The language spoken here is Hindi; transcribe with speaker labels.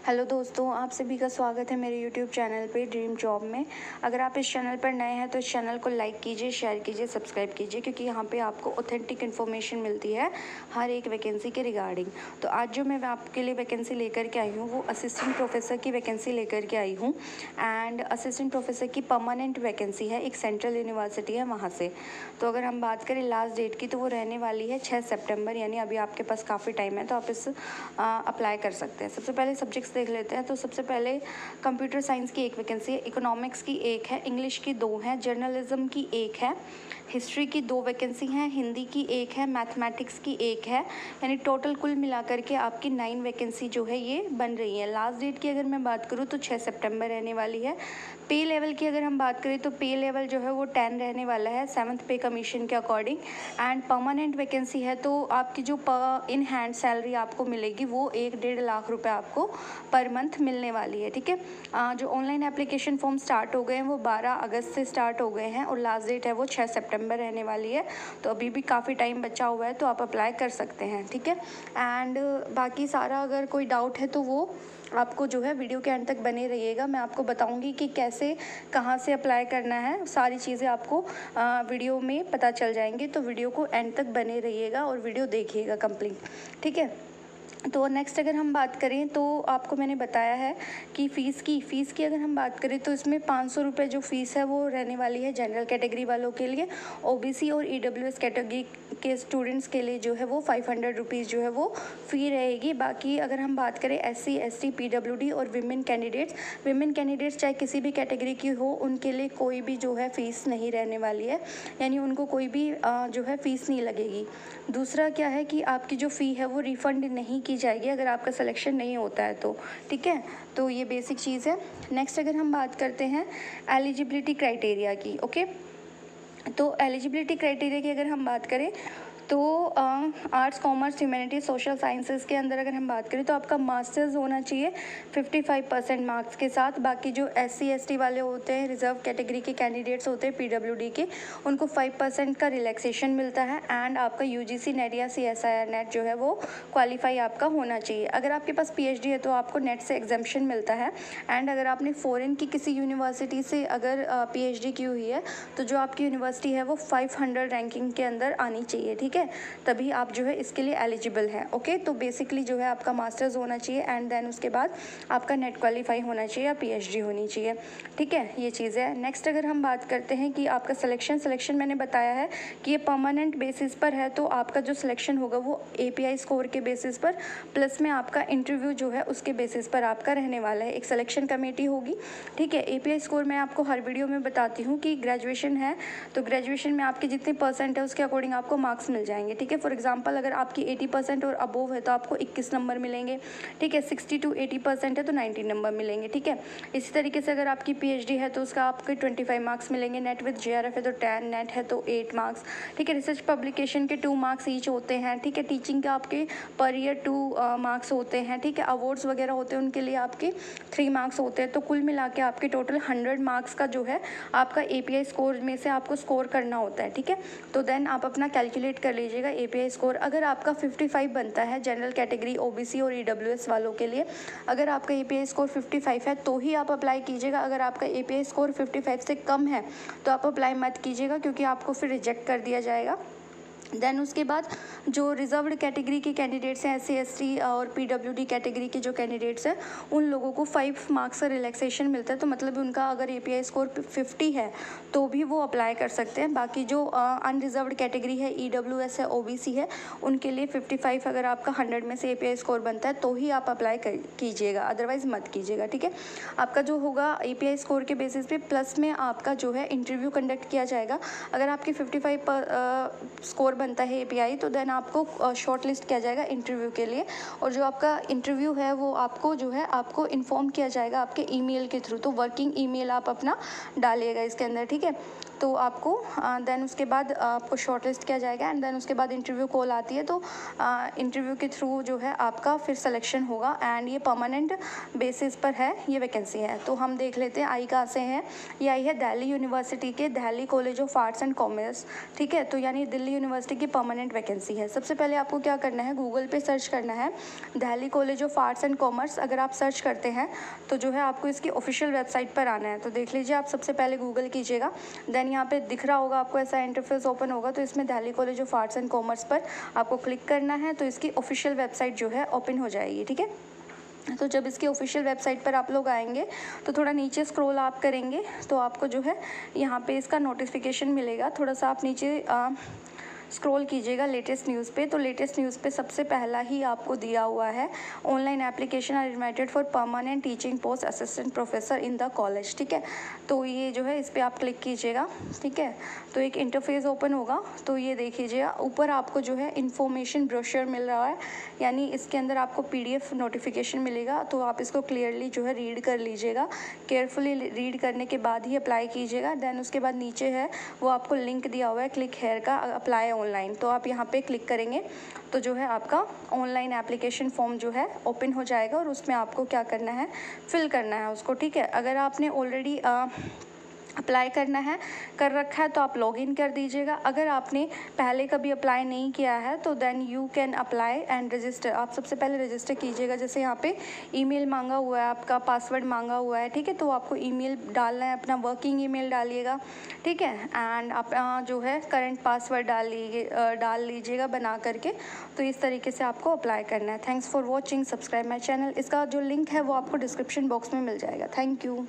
Speaker 1: हेलो दोस्तों, आप सभी का स्वागत है मेरे यूट्यूब चैनल पे ड्रीम जॉब में। अगर आप इस चैनल पर नए हैं तो इस चैनल को लाइक कीजिए, शेयर कीजिए, सब्सक्राइब कीजिए, क्योंकि यहाँ पे आपको ऑथेंटिक इन्फॉर्मेशन मिलती है हर एक वैकेंसी के रिगार्डिंग। तो आज जो मैं आपके लिए वैकेंसी लेकर के आई हूँ वो असिस्टेंट प्रोफेसर की वैकेंसी लेकर के आई हूँ। एंड असिस्टेंट प्रोफेसर की परमानेंट वैकेंसी है, एक सेंट्रल यूनिवर्सिटी है वहाँ से। तो अगर हम बात करें लास्ट डेट की तो वो रहने वाली है 6 सितंबर, यानी अभी आपके पास काफ़ी टाइम है, तो आप इस अप्लाई कर सकते हैं। सबसे पहले सब्जेक्ट्स देख लेते हैं। तो सबसे पहले कंप्यूटर साइंस की एक वैकेंसी है, इकोनॉमिक्स की एक है, इंग्लिश की 2 हैं, जर्नलिज्म की एक है, हिस्ट्री की 2 वैकेंसी हैं, हिंदी की एक है, मैथमेटिक्स की एक है, यानी टोटल कुल मिलाकर के आपकी 9 वैकेंसी जो है ये बन रही है। लास्ट डेट की अगर मैं बात करूँ तो 6 सितंबर रहने वाली है। पे लेवल की अगर हम बात करें तो पे लेवल जो है वो 10 रहने वाला है 7th पे कमीशन के अकॉर्डिंग। एंड परमानेंट वैकेंसी है तो आपकी जो इन हैंड सैलरी आपको मिलेगी वो 1-1.5 लाख रुपए आपको पर मंथ मिलने वाली है। ठीक है, जो ऑनलाइन एप्लीकेशन फॉर्म स्टार्ट हो गए हैं वो 12 अगस्त से स्टार्ट हो गए हैं और लास्ट डेट है वो 6 सितंबर रहने वाली है। तो अभी भी काफ़ी टाइम बचा हुआ है, तो आप अप्लाई कर सकते हैं। ठीक है, एंड बाकी सारा अगर कोई डाउट है तो वो आपको जो है वीडियो के एंड तक बने रहिएगा। मैं आपको बताऊंगी कि कैसे कहाँ से अप्लाई करना है, सारी चीज़ें आपको वीडियो में पता चल जाएंगी। तो वीडियो को एंड तक बने रहिएगा और वीडियो देखिएगा कंप्लीट। ठीक है, तो नेक्स्ट अगर हम बात करें तो आपको मैंने बताया है कि फ़ीस की अगर हम बात करें तो इसमें 500 रुपये जो फ़ीस है वो रहने वाली है जनरल कैटेगरी वालों के लिए। ओबीसी और ईडब्ल्यूएस कैटेगरी के स्टूडेंट्स के लिए जो है वो 500 रुपीज़ जो है वो फ़ी रहेगी। बाकी अगर हम बात करें एससी, एसटी, पीडब्ल्यूडी और विमेन कैंडिडेट्स चाहे किसी भी कैटेगरी की हो, उनके लिए कोई भी जो है फ़ीस नहीं रहने वाली है, यानी उनको कोई भी जो है फ़ीस नहीं लगेगी। दूसरा क्या है कि आपकी जो फ़ी है वो रिफ़ंड नहीं की जाएगी अगर आपका सिलेक्शन नहीं होता है तो। ठीक है, तो ये बेसिक चीज़ है। नेक्स्ट अगर हम बात करते हैं एलिजिबिलिटी क्राइटेरिया की। ओके, तो एलिजिबिलिटी क्राइटेरिया की अगर हम बात करें तो arts, commerce, humanities, social sciences के अंदर अगर हम बात करें तो आपका मास्टर्स होना चाहिए 55% मार्क्स के साथ। बाकी जो एससी, एसटी वाले होते हैं, रिजर्व कैटेगरी के कैंडिडेट्स होते हैं पीडब्ल्यूडी के, उनको 5% का रिलैक्सेशन मिलता है। एंड आपका यूजीसी नेट या सीएसआईआर नेट जो है वो क्वालिफाई आपका होना चाहिए। अगर आपके पास पीएचडी है तो आपको नेट से एग्जाम्पशन मिलता है। एंड अगर आपने फ़ॉरेन की किसी यूनिवर्सिटी से अगर पीएचडी की हुई है तो जो आपकी यूनिवर्सिटी है वो 500 रैंकिंग के अंदर आनी चाहिए। ठीक है, तभी आप जो है इसके लिए एलिजिबल हैं। ओके, तो बेसिकली जो है आपका मास्टर्स होना चाहिए एंड देन उसके बाद आपका नेट क्वालिफाई होना चाहिए या पीएचडी होनी चाहिए। ठीक है, ये चीज़ है। नेक्स्ट अगर हम बात करते हैं कि आपका सिलेक्शन मैंने बताया है कि ये परमानेंट बेसिस पर है, तो आपका जो सिलेक्शन होगा वो एपीआई स्कोर के बेसिस पर प्लस में आपका इंटरव्यू जो है उसके बेसिस पर आपका रहने वाला है। एक सिलेक्शन कमेटी होगी। ठीक है, एपीआई स्कोर मैं आपको हर वीडियो में बताती हूँ कि ग्रेजुएशन है तो ग्रेजुएशन में आपके जितने परसेंट है उसके अकॉर्डिंग आपको मार्क्स मिल जाएंगे। ठीक है, फॉर एग्जांपल अगर आपकी 80% और अबोव है तो आपको 21 नंबर मिलेंगे। ठीक है, 60 to 80% है तो 90 नंबर मिलेंगे। ठीक है, इसी तरीके से अगर आपकी पीएचडी है तो उसका आपके 25 मार्क्स मिलेंगे। नेट विद जेआरएफ है तो 10, नेट है तो 8 मार्क्स। ठीक है, रिसर्च पब्लिकेशन के 2 मार्क्स ईच होते हैं। ठीक है, टीचिंग के आपके पर ईयर 2 मार्क्स होते हैं। ठीक है, अवार्ड्स वगैरह होते हैं उनके लिए आपके 3 मार्क्स होते हैं। तो कुल मिला के आपके टोटल 100 मार्क्स का जो है आपका एपीआई स्कोर में से आपको स्कोर करना होता है। ठीक है, तो देन आप अपना कैलकुलेट कर लीजिएगा एपीआई स्कोर। अगर आपका 55 बनता है जनरल कैटेगरी, ओबीसी और ईडब्ल्यूएस वालों के लिए, अगर आपका एपीआई स्कोर 55 है तो ही आप अप्लाई कीजिएगा। अगर आपका एपीआई स्कोर 55 से कम है तो आप अप्लाई मत कीजिएगा, क्योंकि आपको फिर रिजेक्ट कर दिया जाएगा। देन उसके बाद जो रिजर्व्ड कैटेगरी के कैंडिडेट्स हैं, एससी, एसटी और पीडब्ल्यूडी कैटेगरी के जो कैंडिडेट्स हैं, उन लोगों को 5 मार्क्स का रिलैक्सेशन मिलता है। तो मतलब उनका अगर एपीआई स्कोर 50 है तो भी वो अप्लाई कर सकते हैं। बाकी जो अनरिजर्व्ड कैटेगरी है, ईडब्ल्यूएस है, ओबीसी है, उनके लिए 55 अगर आपका 100 में से एपीआई स्कोर बनता है तो ही आप अप्लाई कीजिएगा, अदरवाइज़ मत कीजिएगा। ठीक है, आपका जो होगा एपीआई स्कोर के बेसिस पे प्लस में आपका जो है इंटरव्यू कंडक्ट किया जाएगा। अगर आपकी 55 स्कोर बनता है एपीआई तो देन आपको शॉर्ट लिस्ट किया जाएगा इंटरव्यू के लिए, और जो आपका इंटरव्यू है वो आपको जो है आपको इन्फॉर्म किया जाएगा आपके ईमेल के थ्रू। तो वर्किंग ईमेल आप अपना डालिएगा इसके अंदर। ठीक है, तो आपको देन उसके बाद आपको शॉर्टलिस्ट किया जाएगा एंड देन उसके बाद इंटरव्यू कॉल आती है। तो इंटरव्यू के थ्रू जो है आपका फिर सिलेक्शन होगा एंड ये परमानेंट बेसिस पर है, ये वैकेंसी है। तो हम देख लेते हैं आई कहाँ से है। ये आई है दिल्ली यूनिवर्सिटी के Delhi college of arts and commerce, ठीक है। तो यानी दिल्ली यूनिवर्सिटी की परमानेंट वैकेंसी है। सबसे पहले आपको क्या करना है, गूगल पे सर्च करना है Delhi college of arts and commerce. अगर आप सर्च करते हैं तो जो है आपको इसकी ऑफिशियल वेबसाइट पर आना है। तो देख लीजिए, आप सबसे पहले गूगल कीजिएगा, देन यहाँ पे दिख रहा होगा आपको ऐसा इंटरफेस ओपन होगा। तो इसमें Delhi college of arts and commerce पर आपको क्लिक करना है, तो इसकी ऑफिशियल वेबसाइट जो है ओपन हो जाएगी, ठीक है। तो जब इसकी ऑफिशियल वेबसाइट पर आप लोग आएंगे तो थोड़ा नीचे स्क्रॉल आप करेंगे तो आपको जो है यहाँ पे इसका नोटिफिकेशन मिलेगा। थोड़ा सा आप नीचे स्क्रॉल कीजिएगा लेटेस्ट न्यूज़ पे। तो लेटेस्ट न्यूज़ पे सबसे पहला ही आपको दिया हुआ है online application are invited for permanent teaching post assistant professor in the college, ठीक है। तो ये जो है इस पर आप क्लिक कीजिएगा, ठीक है। तो एक इंटरफेस ओपन होगा। तो ये देखिएगा ऊपर आपको जो है इन्फॉर्मेशन ब्रोशर मिल रहा है, यानी इसके अंदर आपको PDF नोटिफिकेशन मिलेगा। तो आप इसको क्लियरली जो है रीड कर लीजिएगा, केयरफुली रीड करने के बाद ही अप्लाई कीजिएगा। देन उसके बाद नीचे है वो आपको लिंक दिया हुआ है क्लिक हेयर का, अप्लाई ऑनलाइन। तो आप यहाँ पे क्लिक करेंगे तो जो है आपका ऑनलाइन एप्लीकेशन फॉर्म जो है ओपन हो जाएगा और उसमें आपको क्या करना है, फिल करना है उसको, ठीक है। अगर आपने ऑलरेडी अप्लाई करना है कर रखा है तो आप लॉगिन कर दीजिएगा। अगर आपने पहले कभी अप्लाई नहीं किया है तो then you can apply and register. आप सबसे पहले रजिस्टर कीजिएगा। जैसे यहाँ पे ईमेल मांगा हुआ है, आपका पासवर्ड मांगा हुआ है, ठीक है। तो आपको ईमेल डालना है, अपना वर्किंग ईमेल डालिएगा, ठीक है। एंड आप जो है करंट पासवर्ड डाल लीजिएगा बना करके। तो इस तरीके से आपको अप्लाई करना है। Thanks for watching, subscribe my channel. इसका जो लिंक है वो आपको डिस्क्रिप्शन बॉक्स में मिल जाएगा। Thank you.